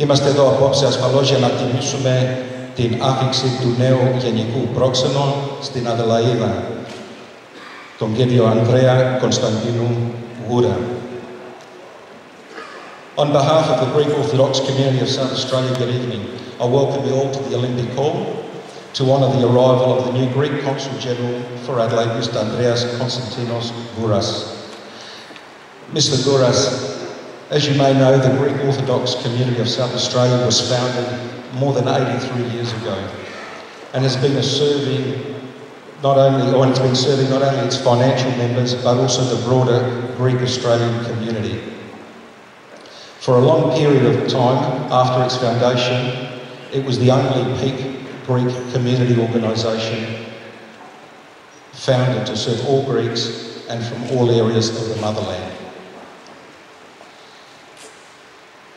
Είμαστε εδώ απόψε ασφαλώς για να τιμήσουμε την άφιξη του νέου γενικού πρόξενου στην Αδελαΐδα, τον κύριο Ανδρέα Konstatinos Gouras. On behalf of the Greek Orthodox community of South Australia, good evening. I welcome you all to the Olympic Hall to honour the arrival of the new Greek Consul General for Adelaide, Mr. Andreas Konstantinos Gouras. Mr. Gouras, as you may know, the Greek Orthodox community of South Australia was founded more than 83 years ago and has been serving not only its financial members but also the broader Greek Australian community. For a long period of time after its foundation, it was the only peak Greek community organisation founded to serve all Greeks and from all areas of the motherland.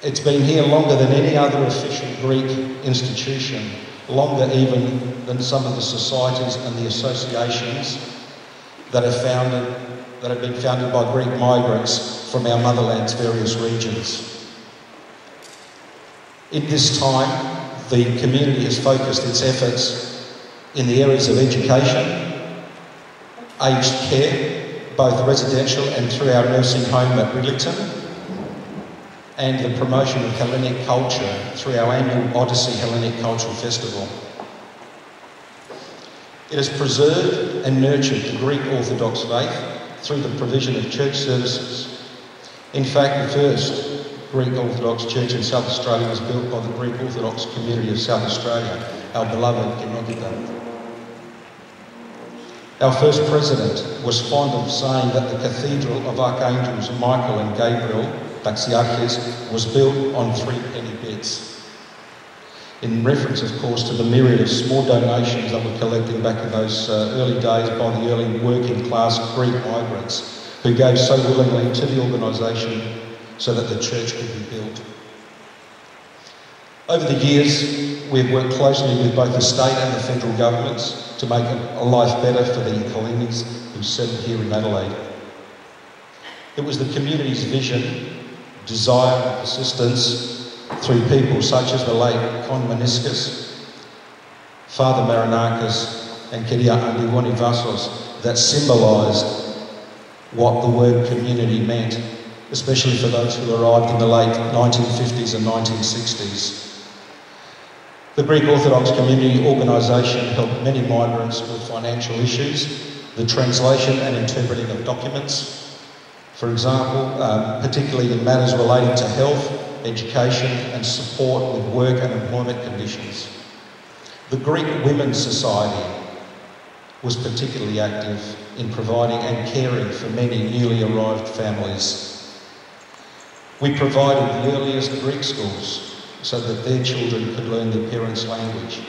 It's been here longer than any other official Greek institution, longer even than some of the societies and the associations that have been founded by Greek migrants from our motherland's various regions. In this time, the community has focused its efforts in the areas of education, aged care, both residential and through our nursing home at Bilateral, and the promotion of Hellenic culture through our annual Odyssey Hellenic Cultural Festival. It has preserved and nurtured the Greek Orthodox faith through the provision of church services. In fact, the first Greek Orthodox church in South Australia was built by the Greek Orthodox community of South Australia, our beloved Kinokita. Our first president was fond of saying that the Cathedral of Archangels Michael and Gabriel, Taxiarches, was built on 3 penny bits. In reference, of course, to the myriad of small donations that were collected back in those early days by the early working class Greek migrants who gave so willingly to the organisation so that the church could be built. Over the years, we've worked closely with both the state and the federal governments to make a life better for the Hellenics who settled here in Adelaide. It was the community's vision, desire and persistence through people such as the late Con Meniscus, Father Marinakis and Kyria Antigoni Vassos that symbolised what the word community meant, especially for those who arrived in the late 1950s and 1960s. The Greek Orthodox Community Organisation helped many migrants with financial issues, the translation and interpreting of documents, for example, particularly in matters relating to health, education and support with work and employment conditions. The Greek Women's Society was particularly active in providing and caring for many newly arrived families. We provided the earliest Greek schools so that their children could learn their parents' language.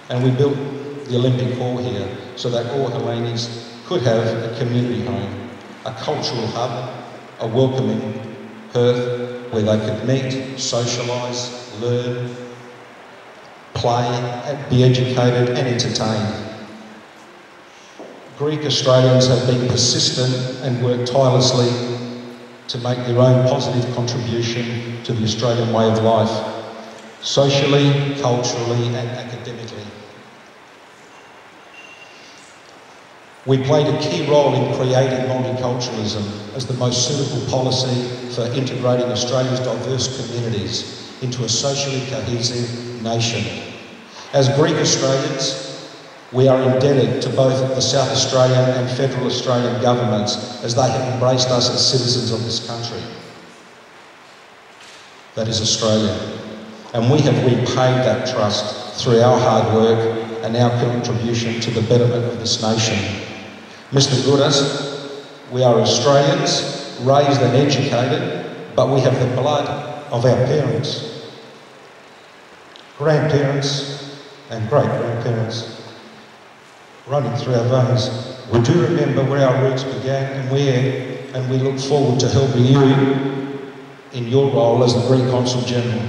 And we built the Olympic Hall here so that all Hellenes could have a community home, a cultural hub, a welcoming hearth where they could meet, socialise, learn, play, be educated and entertained. Greek Australians have been persistent and worked tirelessly to make their own positive contribution to the Australian way of life, socially, culturally and academically. We played a key role in creating multiculturalism as the most suitable policy for integrating Australia's diverse communities into a socially cohesive nation. As Greek Australians, we are indebted to both the South Australian and Federal Australian governments as they have embraced us as citizens of this country. That is Australia. And we have repaid that trust through our hard work and our contribution to the betterment of this nation. Mr. Gouras, we are Australians, raised and educated, but we have the blood of our parents, grandparents and great-grandparents running through our veins. We do remember where our roots began and we look forward to helping you in your role as the Greek Consul General.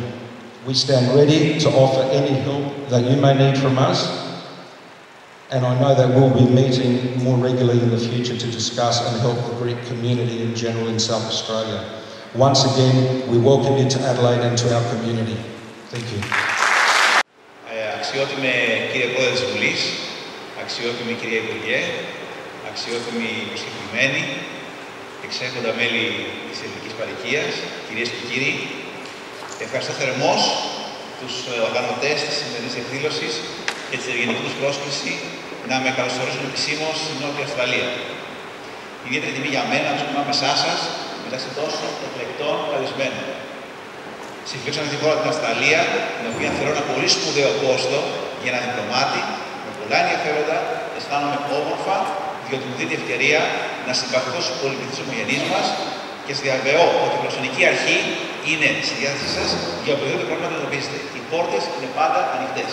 We stand ready to offer any help that you may need from us, and I know that we'll be meeting more regularly in the future to discuss and help the Greek community in general in South Australia. Once again, we welcome you to Adelaide and to our community. Thank you. Αξιότιμε κύριε Πρόεδρε της Βουλής, αξιότιμη κυρία Υπουργέ, αξιότιμοι προσκεκλημένοι, εξέχοντα μέλη της ελληνικής παροικίας, κυρίες και κύριοι, ευχαριστώ θερμώς τους οργανωτές της σημερινής εκδήλωσης και της ευγενική τους πρόσκληση να με καλωσορίσουν επισήμως στην Νότια Αυστραλία. Ιδιαίτερη τιμή για μένα να ανάμεσά σας μεταξύ τόσων εκλεκτών καλεσμένων. Συμφιλίξαμε τη χώρα την Αυστραλία, την οποία θεωρώ ένα πολύ σπουδαίο πόστο για ένα διπλωμάτη, με πολλά ενδιαφέροντα, αισθάνομαι όμορφα, διότι μου δίνει ευκαιρία να συμπαθώ στους πολυπληθείς ομογενείς μας και σας διαβεβαιώ ότι η γλωσσονική αρχή είναι στη διάθεσή σας για οποιοδήποτε πρόβλημα να αντιμετωπίσετε. Οι πόρτες είναι πάντα ανοιχτές.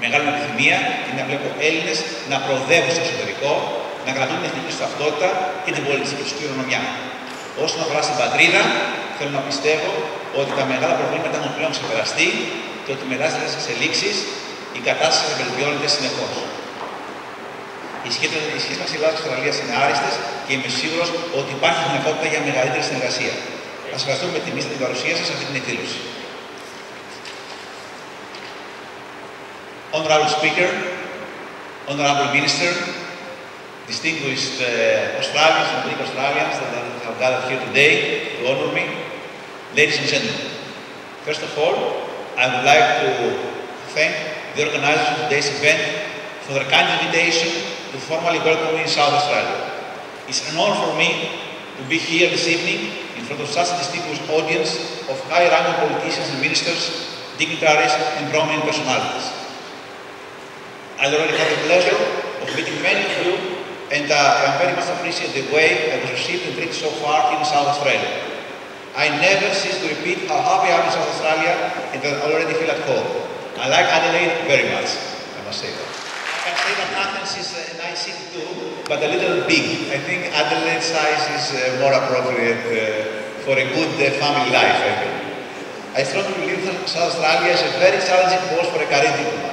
Μεγάλη επιθυμία είναι να βλέπω Έλληνες να προοδεύουν στο εξωτερικό, να κρατούν την εθνική τους ταυτότητα και την πολιτιστική τους κληρονομιά. Όσον αφορά στην πατρίδα, θέλω να πιστεύω ότι τα μεγάλα προβλήματα έχουν πλέον ξεπεραστεί και ότι με τεράστιες εξελίξεις η κατάσταση θα βελτιώνεται συνεχώς. Οι σχέσεις μας Ελλάδας-Αυστραλίας είναι άριστες και είμαι σίγουρος ότι υπάρχει δυνατότητα για μεγαλύτερη συνεργασία. Σας ευχαριστούμε με τιμή στην παρουσία σας σε αυτή την εκδήλωση. Honorable Speaker, Honorable Minister, distinguished Australians and Greek Australians that have gathered here today to honor me, ladies and gentlemen. First of all, I would like to thank the organizers of today's event for their kind invitation to formally welcome me in South Australia. It's an honor for me to be here this evening in front of such a distinguished audience of high-ranking politicians and ministers, dignitaries and prominent personalities. I already had the pleasure of meeting many of you, and I very much appreciate the way I was received and treated so far here in South Australia. I never cease to repeat how happy I am in South Australia and that I already feel at home. I like Adelaide very much, I must say that. I can say that Athens is a nice city too, but a little big. I think Adelaide's size is more appropriate for a good family life, I think. I strongly believe that South Australia is a very challenging post for a career diplomat.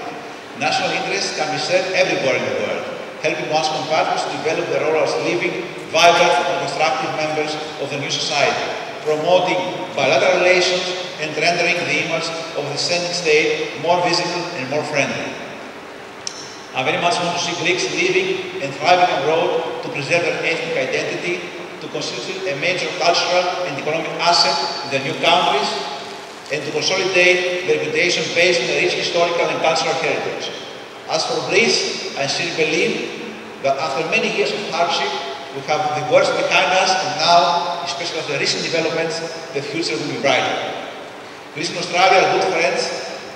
National interests can be served everywhere in the world, helping one's compatriots to develop their role as living, vibrant and constructive members of the new society, promoting bilateral relations and rendering the image of the sending state more visible and more friendly. I very much want to see Greeks living and thriving abroad to preserve their ethnic identity, to constitute a major cultural and economic asset in their new countries, and to consolidate their reputation based on a rich historical and cultural heritage. As for Greece, I still believe that after many years of hardship, we have the worst behind us, and now, especially after the recent developments, the future will be brighter. Greece and Australia are good friends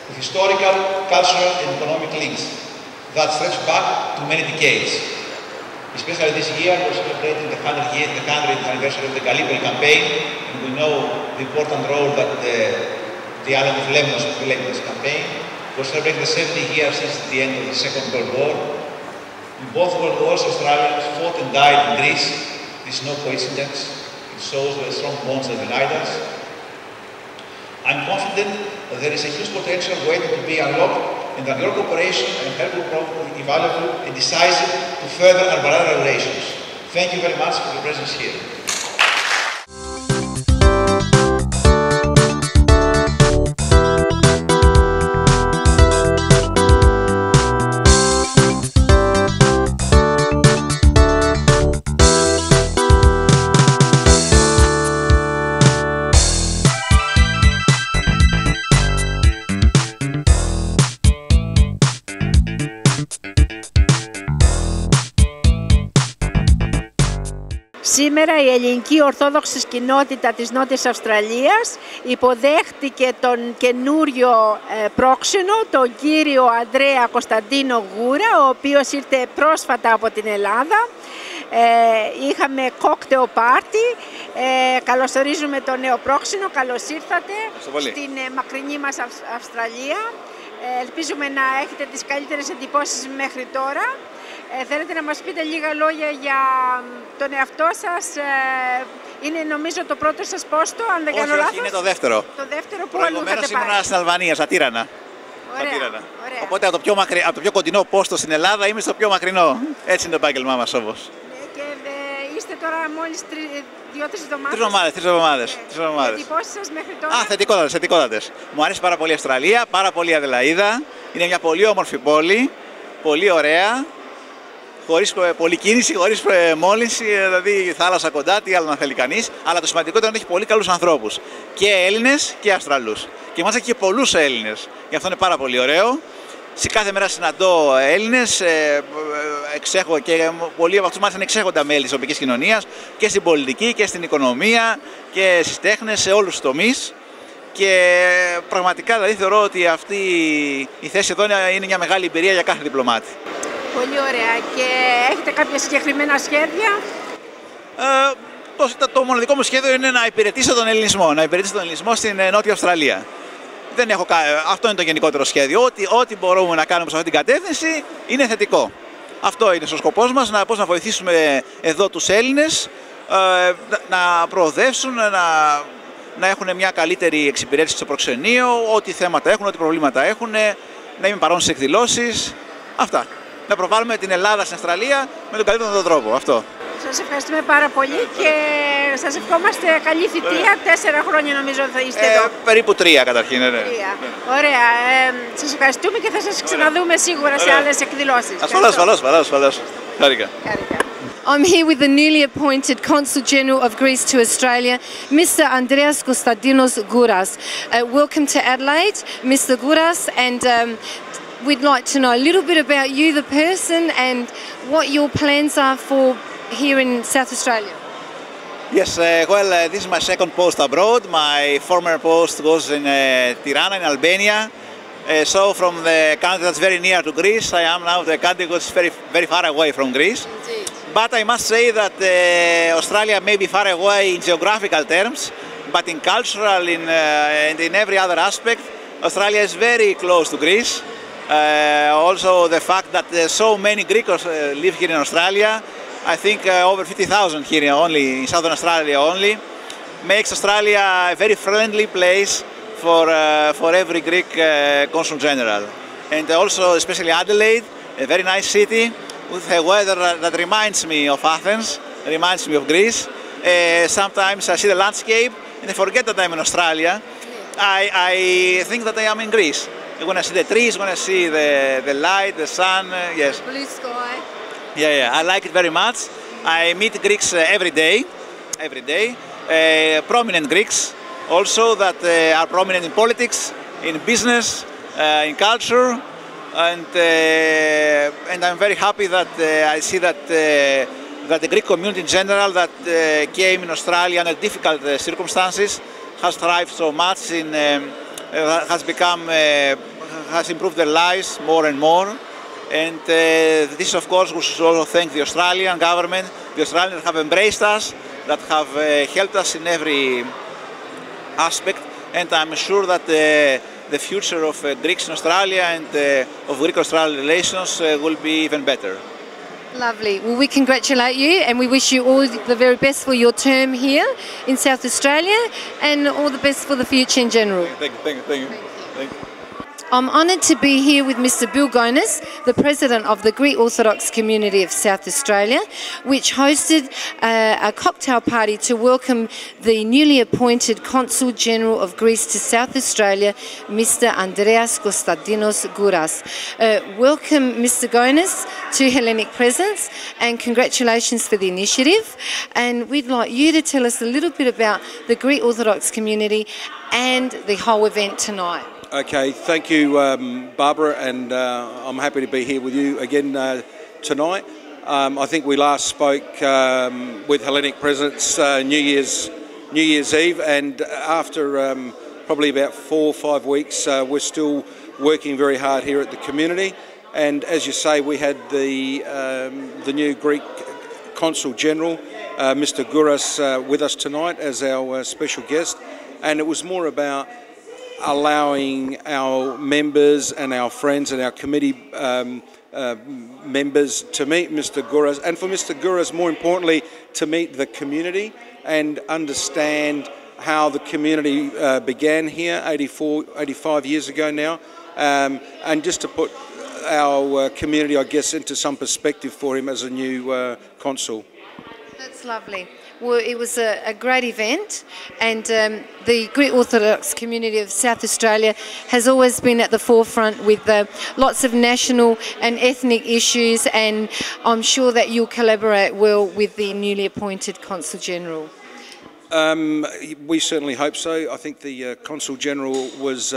with historical, cultural and economic links that stretch back to many decades. Especially this year, we're celebrating the 100th anniversary of the Gallipoli campaign, and we know the important role that the island of Lemnos played in this campaign. We're celebrating the 70 years since the end of the Second World War. In both World Wars, Australians fought and died in Greece. This is no coincidence. It shows the strong bonds that unite us. I'm confident that there is a huge potential waiting to be unlocked, and that your cooperation and help will prove invaluable and decisive to further our bilateral relations. Thank you very much for your presence here. Σήμερα η ελληνική Ορθόδοξη κοινότητα της Νότιας Αυστραλίας υποδέχτηκε τον καινούριο πρόξενο, τον κύριο Ανδρέα Konstatinos Gouras, ο οποίος ήρθε πρόσφατα από την Ελλάδα. Είχαμε κόκτεο πάρτι. Καλωσορίζουμε τον νέο πρόξενο. Καλώς ήρθατε στην μακρινή μας Αυστραλία. Ελπίζουμε να έχετε τις καλύτερες εντυπώσεις μέχρι τώρα. Θέλετε να μας πείτε λίγα λόγια για τον εαυτό σας? Είναι νομίζω το πρώτο σας πόστο, αν δεν κάνω λάθος. Όχι, είναι το δεύτερο. Το δεύτερο που αλλού είχατε πάει? Ήμουν στην Αλβανία, στα Τύρανα. Ωραία. Οπότε από το πιο κοντινό πόστο στην Ελλάδα είμαι στο πιο μακρινό. Έτσι είναι το επάγγελμά μας όμως. Και είστε τώρα μόλις 2-3 εβδομάδες. 3 εβδομάδες. Εντυπώσεις σας μέχρι τώρα? Θετικότατες. Μου αρέσει πάρα πολύ η Αυστραλία, πάρα πολύ η Αδελαΐδα. Είναι μια πολύ όμορφη πόλη, πολύ ωραία, χωρίς πολλή κίνηση, χωρίς μόλυνση, δηλαδή θάλασσα κοντά, τι άλλο να θέλει κανείς. Αλλά το σημαντικότερο είναι ότι έχει πολύ καλούς ανθρώπους. Και Έλληνες και Αυστραλούς. Και μάλιστα και πολλούς Έλληνες. Γι' αυτό είναι πάρα πολύ ωραίο. Σε κάθε μέρα συναντώ Έλληνες, εξέχω και πολλοί από αυτούς μάλιστα είναι εξέχοντα μέλη της τοπικής κοινωνίας και στην πολιτική και στην οικονομία και στις τέχνες, σε όλους τους τομείς. Και πραγματικά δηλαδή θεωρώ ότι αυτή η θέση εδώ είναι μια μεγάλη εμπειρία για κάθε διπλωμάτη. Πολύ ωραία. Και έχετε κάποια συγκεκριμένα σχέδια? Το μοναδικό μου σχέδιο είναι να υπηρετήσω τον ελληνισμό, στην Νότια Αυστραλία. Δεν έχω, αυτό είναι το γενικότερο σχέδιο. Ό,τι μπορούμε να κάνουμε σε αυτή την κατεύθυνση είναι θετικό. Αυτό είναι ο σκοπός μας, πώς να βοηθήσουμε εδώ τους Έλληνες να προοδεύσουν, να έχουν μια καλύτερη εξυπηρέτηση στο προξενείο, ό,τι θέματα έχουν, ό,τι προβλήματα έχουν, να είμαι παρόν στις εκδηλώσεις. Αυτά. Να προβάλλουμε την Ελλάδα στην Αυστραλία με τον καλύτερο τρόπο. Αυτό. Σας ευχαριστούμε πάρα πολύ και σας ευχόμαστε καλή θητεία. 4 χρόνια νομίζω θα είστε εδώ. Περίπου 3 καταρχήν. Ναι. Ωραία. Σας ευχαριστούμε και θα σας ξαναδούμε σίγουρα σε άλλες εκδηλώσεις. Ασφαλώς. Χάρηκα. I'm here with the newly appointed Consul General of Greece to Australia, Mr. Andreas Konstatinos Gouras. Welcome to Adelaide, Mr. Gouras, and we'd like to know a little bit about you, the person, and what your plans are for here in South Australia. Yes, this is my second post abroad. My former post was in Tirana, in Albania. So from the country that's very near to Greece, I am now the country that's very far away from Greece. Indeed. But I must say that Australia may be far away in geographical terms, but in cultural and in every other aspect, Australia is very close to Greece. Also the fact that so many Greeks live here in Australia, I think over 50,000 here only, in Southern Australia only, makes Australia a very friendly place for every Greek Consul General. And also especially Adelaide, a very nice city, with a weather that reminds me of Athens, reminds me of Greece. Sometimes I see the landscape and I forget that I'm in Australia. I think that I am in Greece. When I see the trees, when I see the light, the sun, yes. Blue sky. Yeah, I like it very much. I meet Greeks every day, prominent Greeks also that are prominent in politics, in business, in culture. And I'm very happy that I see that the Greek community in general that came in Australia under difficult circumstances has thrived so much, has improved their lives more and more. And this, of course, we should also thank the Australian government, the Australians that have embraced us, that have helped us in every aspect. And I'm sure that the future of Greeks in Australia and of Greek-Australian relations will be even better. Lovely. Well, we congratulate you and we wish you all the very best for your term here in South Australia and all the best for the future in general. Thank you. I'm honoured to be here with Mr. Bill Gonis, the President of the Greek Orthodox community of South Australia, which hosted a cocktail party to welcome the newly appointed Consul General of Greece to South Australia, Mr. Andreas Konstantinos Gouras. Welcome, Mr. Gonis, to Hellenic Presence and congratulations for the initiative. And we'd like you to tell us a little bit about the Greek Orthodox community and the whole event tonight. Okay, thank you, Barbara, and I'm happy to be here with you again tonight. I think we last spoke with Hellenic Presence New Year's Eve, and after probably about 4 or 5 weeks, we're still working very hard here at the community. And as you say, we had the new Greek Consul General, Mr. Gouras, with us tonight as our special guest, and it was more about allowing our members and our friends and our committee members to meet Mr. Gouras, and for Mr. Gouras, more importantly, to meet the community and understand how the community began here 85 years ago now, and just to put our community, I guess, into some perspective for him as a new consul. That's lovely. Well, it was a great event, and the Greek Orthodox community of South Australia has always been at the forefront with lots of national and ethnic issues, and I'm sure that you'll collaborate well with the newly appointed Consul General. We certainly hope so. I think the Consul General was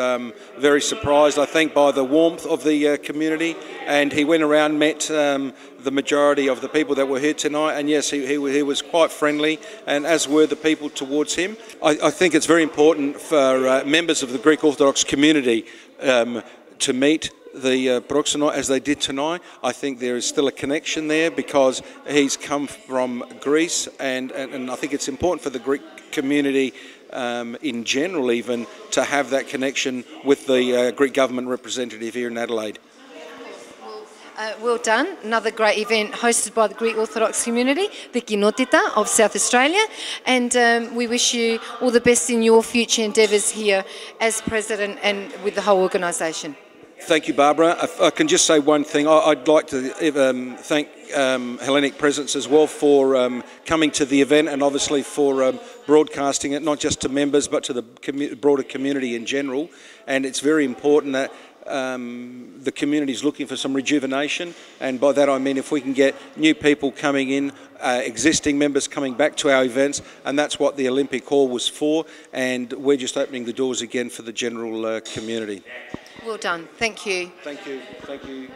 very surprised, I think, by the warmth of the community, and he went around, met the majority of the people that were here tonight, and yes, he was quite friendly, and as were the people towards him. I think it's very important for members of the Greek Orthodox community to meet the proxeno as they did tonight. I think there is still a connection there because he's come from Greece, and I think it's important for the Greek community in general even to have that connection with the Greek government representative here in Adelaide. Well done. Another great event hosted by the Greek Orthodox community, the Kinotita of South Australia, and we wish you all the best in your future endeavours here as President and with the whole organisation. Thank you, Barbara. I can just say one thing. I'd like to thank Hellenic Presence as well for coming to the event and obviously for broadcasting it, not just to members but to the broader community in general. And it's very important that the community is looking for some rejuvenation, and by that I mean if we can get new people coming in, existing members coming back to our events, and that's what the Olympic Hall was for, and we're just opening the doors again for the general community. Well done. Thank you. Thank you. Thank you.